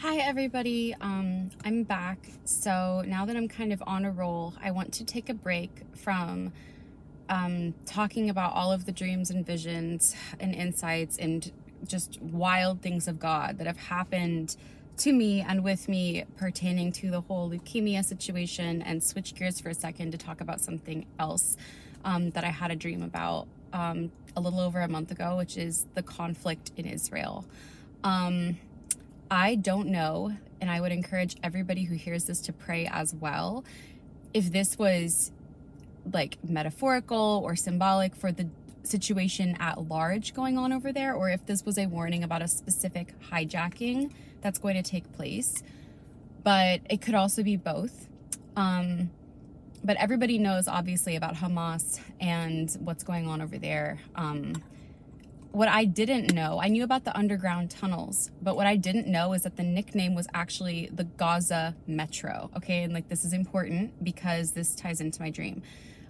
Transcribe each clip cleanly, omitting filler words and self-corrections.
Hi everybody, I'm back. So now that I'm kind of on a roll, I want to take a break from talking about all of the dreams and visions and insights and just wild things of God that have happened to me and with me pertaining to the whole leukemia situation, and switch gears for a second to talk about something else that I had a dream about a little over a month ago, which is the conflict in Israel. I don't know, and I would encourage everybody who hears this to pray as well, if this was like metaphorical or symbolic for the situation at large going on over there, or if this was a warning about a specific hijacking that's going to take place. But it could also be both. But everybody knows obviously about Hamas and what's going on over there. What I didn't know, I knew about the underground tunnels, but what I didn't know is that the nickname was actually the Gaza Metro, okay? And like, this is important because this ties into my dream.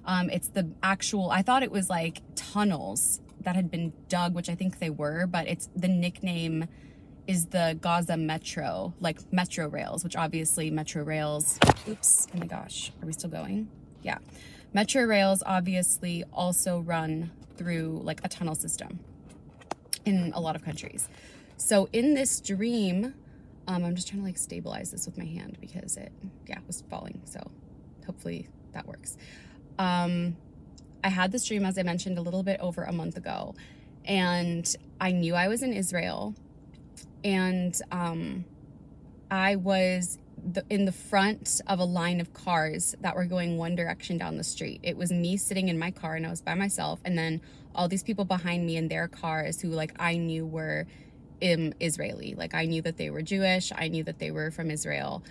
It's the actual, I thought it was like tunnels that had been dug, which I think they were, but it's the nickname is the Gaza Metro, like metro rails, which obviously metro rails, oops, oh my gosh, are we still going? Yeah. Metro rails obviously also run through like a tunnel system in a lot of countries. So in this dream, I'm just trying to like stabilize this with my hand because it, was falling. So hopefully that works. I had this dream, as I mentioned, a little bit over a month ago, and I knew I was in Israel, and I was in the front of a line of cars that were going one direction down the street. It was me sitting in my car and I was by myself, and then all these people behind me in their cars who like I knew were Israeli. Like I knew that they were Jewish, I knew that they were from Israel.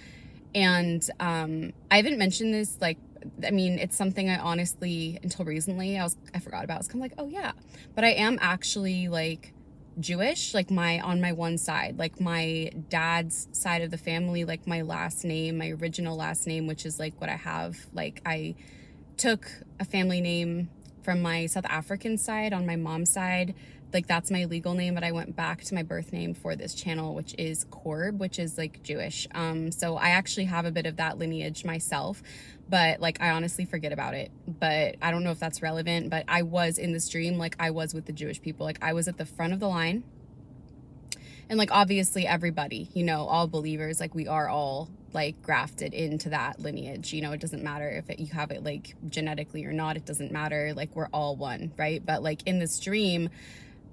And I haven't mentioned this, like, I mean, it's something I honestly, until recently, I forgot about. I was kind of like, oh yeah, but I am actually like Jewish, like on my one side, like my dad's side of the family, like my last name, my original last name, which is like what I have. Like I took a family name from my South African side on my mom's side. Like that's my legal name, but I went back to my birth name for this channel, which is Korb, which is like Jewish. So I actually have a bit of that lineage myself, but like I honestly forget about it. But I don't know if that's relevant, but I was in this dream, like I was with the Jewish people, like I was at the front of the line. And like obviously everybody, you know, all believers, like we are all like grafted into that lineage. You know, it doesn't matter if you have it like genetically or not, it doesn't matter, like we're all one, right? But like in this dream,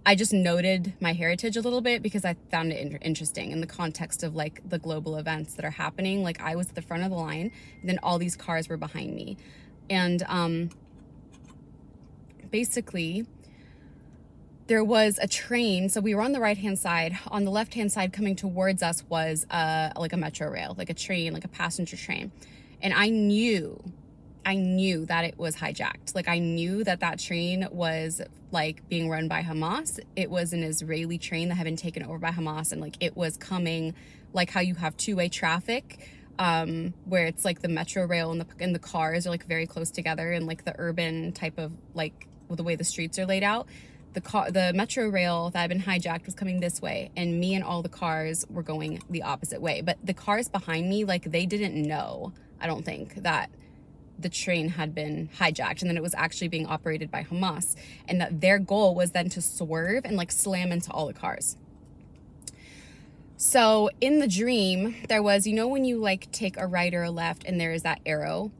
I just noted my heritage a little bit because I found it interesting in the context of like the global events that are happening. Like I was at the front of the line, and then all these cars were behind me. And basically there was a train. So we were on the right-hand side. On the left-hand side coming towards us was like a metro rail, like a train, like a passenger train. And I knew that it was hijacked. Like I knew that that train was like being run by Hamas. It was an Israeli train that had been taken over by Hamas, and like it was coming like how you have two-way traffic, where it's like the metro rail and the cars are like very close together, and like the urban type of like the way the streets are laid out. The metro rail that had been hijacked was coming this way, and me and all the cars were going the opposite way. But the cars behind me, like they didn't know, I don't think, that the train had been hijacked and then it was actually being operated by Hamas, and that their goal was then to swerve and like slam into all the cars. So in the dream there was, you know, when you like take a right or a left and there is that arrow,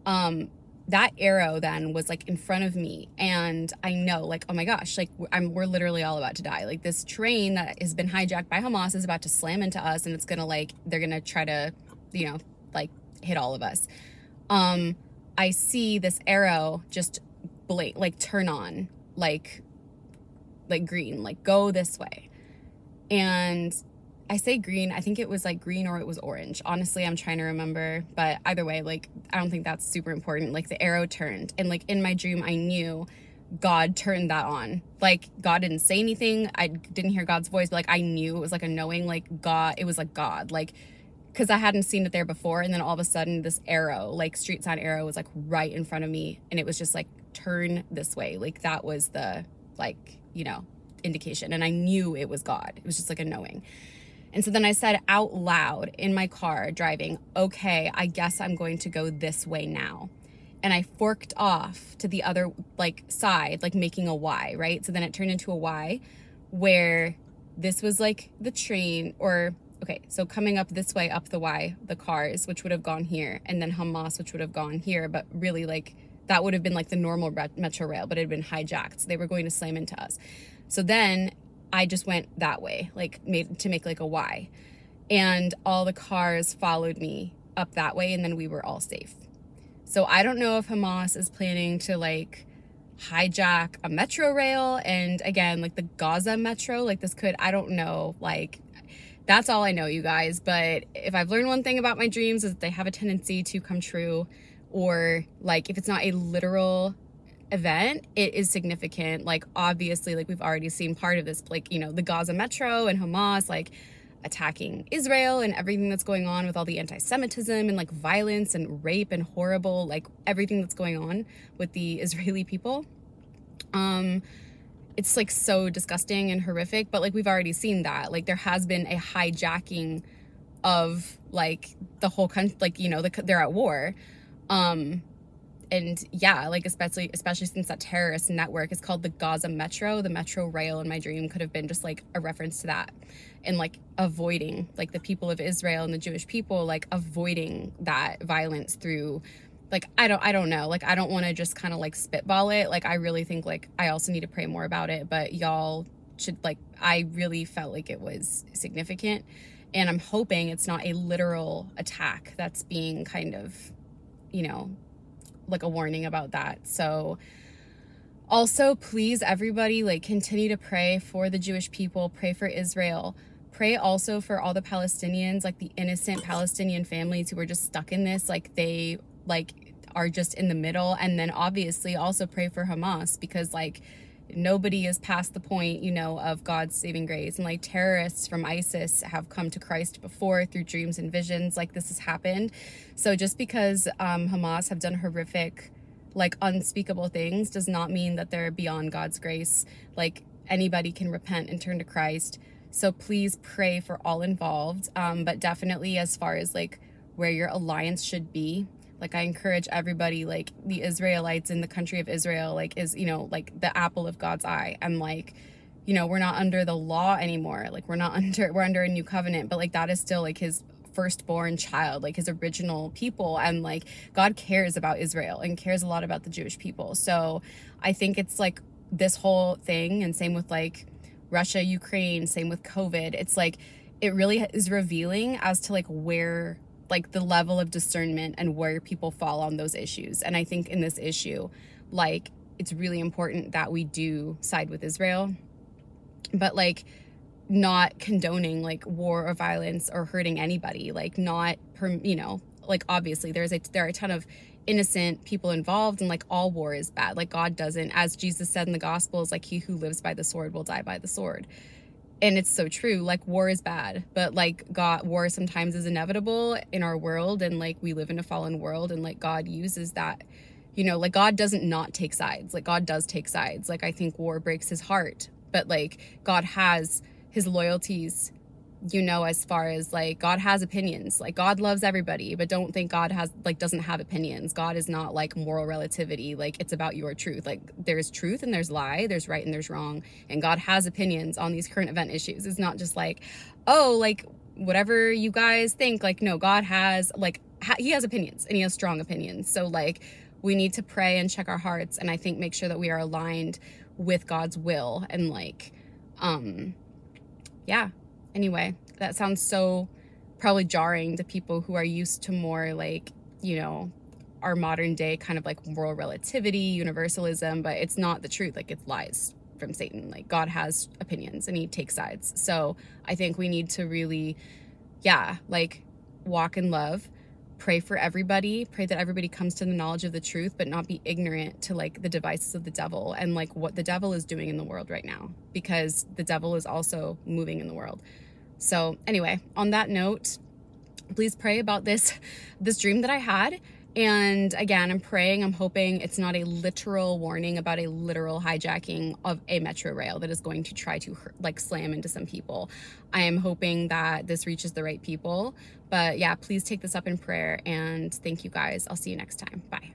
that arrow then was like in front of me, and I know like, oh my gosh, like we're literally all about to die. Like this train that has been hijacked by Hamas is about to slam into us, and it's gonna like, they're gonna try to, you know, like hit all of us. I see this arrow just like turn on, like green, like go this way. And I say green, I think it was like green or it was orange. Honestly, I'm trying to remember, but either way, like, I don't think that's super important. Like the arrow turned, and like in my dream, I knew God turned that on. Like God didn't say anything. I didn't hear God's voice, but like I knew it was like a knowing, like God, it was like God, like, because I hadn't seen it there before. And then all of a sudden this arrow, like street sign arrow, was like right in front of me, and it was just like turn this way. Like that was the, like, you know, indication. And I knew it was God. It was just like a knowing. And so then I said out loud in my car driving, okay, I guess I'm going to go this way now. And I forked off to the other like side, like making a Y, right? So then it turned into a Y where this was like the train, or okay, so coming up this way, up the Y, the cars, which would have gone here, and then Hamas, which would have gone here, but really like that would have been like the normal metro rail, but it had been hijacked. So they were going to slam into us. So then I just went that way, like make like a Y, and all the cars followed me up that way, and then we were all safe. So I don't know if Hamas is planning to like hijack a metro rail, and again, like the Gaza metro, like this could, I don't know, like that's all I know, you guys. But if I've learned one thing about my dreams is that they have a tendency to come true, or like if it's not a literal event, it is significant. Like obviously, like we've already seen part of this, like, you know, the Gaza metro and Hamas like attacking Israel and everything that's going on with all the anti-Semitism and like violence and rape and horrible, like everything that's going on with the Israeli people. It's like so disgusting and horrific, but like we've already seen that. Like there has been a hijacking of like the whole country, like, you know, they're at war. And yeah, like especially since that terrorist network is called the Gaza Metro, the Metro Rail in my dream could have been just like a reference to that, and like avoiding like the people of Israel and the Jewish people, like avoiding that violence through like, I don't know, like I don't want to just kind of like spitball it. Like I really think like I also need to pray more about it, but y'all should like, I really felt like it was significant, and I'm hoping it's not a literal attack that's being kind of, you know, like a warning about that. So also, please, everybody, like continue to pray for the Jewish people, pray for Israel, pray also for all the Palestinians, like the innocent Palestinian families who are just stuck in this, like they like are just in the middle. And then obviously also pray for Hamas, because like nobody is past the point, you know, of God's saving grace, and like terrorists from ISIS have come to Christ before through dreams and visions. Like this has happened. So just because Hamas have done horrific, like unspeakable things does not mean that they're beyond God's grace. Like anybody can repent and turn to Christ. So please pray for all involved. But definitely as far as like where your alliance should be, like I encourage everybody, like the Israelites in the country of Israel, like is, you know, like the apple of God's eye. And like, you know, we're not under the law anymore. Like we're under a new covenant, but like that is still like his firstborn child, like his original people. And like God cares about Israel and cares a lot about the Jewish people. So I think it's like this whole thing, and same with like Russia, Ukraine, same with COVID. It's like, it really is revealing as to like where, like the level of discernment and where people fall on those issues. And I think in this issue, like it's really important that we do side with Israel, but like not condoning like war or violence or hurting anybody, like not, you know, like obviously there are a ton of innocent people involved, and like all war is bad. Like God doesn't, as Jesus said in the Gospels, like he who lives by the sword will die by the sword. And it's so true. Like war is bad, but like war sometimes is inevitable in our world, and like we live in a fallen world, and like God uses that, you know, like God doesn't not take sides. Like God does take sides. Like I think war breaks his heart, but like God has his loyalties, you know, as far as like God has opinions. Like God loves everybody, but don't think God doesn't have opinions. God is not like moral relativity. Like it's about your truth. Like there's truth and there's lie, there's right and there's wrong, and God has opinions on these current event issues. It's not just like, oh, like whatever you guys think. Like no, God has like he has opinions, and he has strong opinions. So like we need to pray and check our hearts, and I think make sure that we are aligned with God's will. And like yeah, anyway, that sounds so probably jarring to people who are used to more like, you know, our modern day kind of like moral relativity, universalism, but it's not the truth. Like it's lies from Satan. Like God has opinions and he takes sides. So I think we need to really, yeah, like walk in love, pray for everybody, pray that everybody comes to the knowledge of the truth, but not be ignorant to like the devices of the devil and like what the devil is doing in the world right now, because the devil is also moving in the world. So anyway, on that note, please pray about this dream that I had. And again, I'm praying, I'm hoping it's not a literal warning about a literal hijacking of a metro rail that is going to try to like slam into some people. I am hoping that this reaches the right people. But yeah, please take this up in prayer, and thank you guys. I'll see you next time. Bye.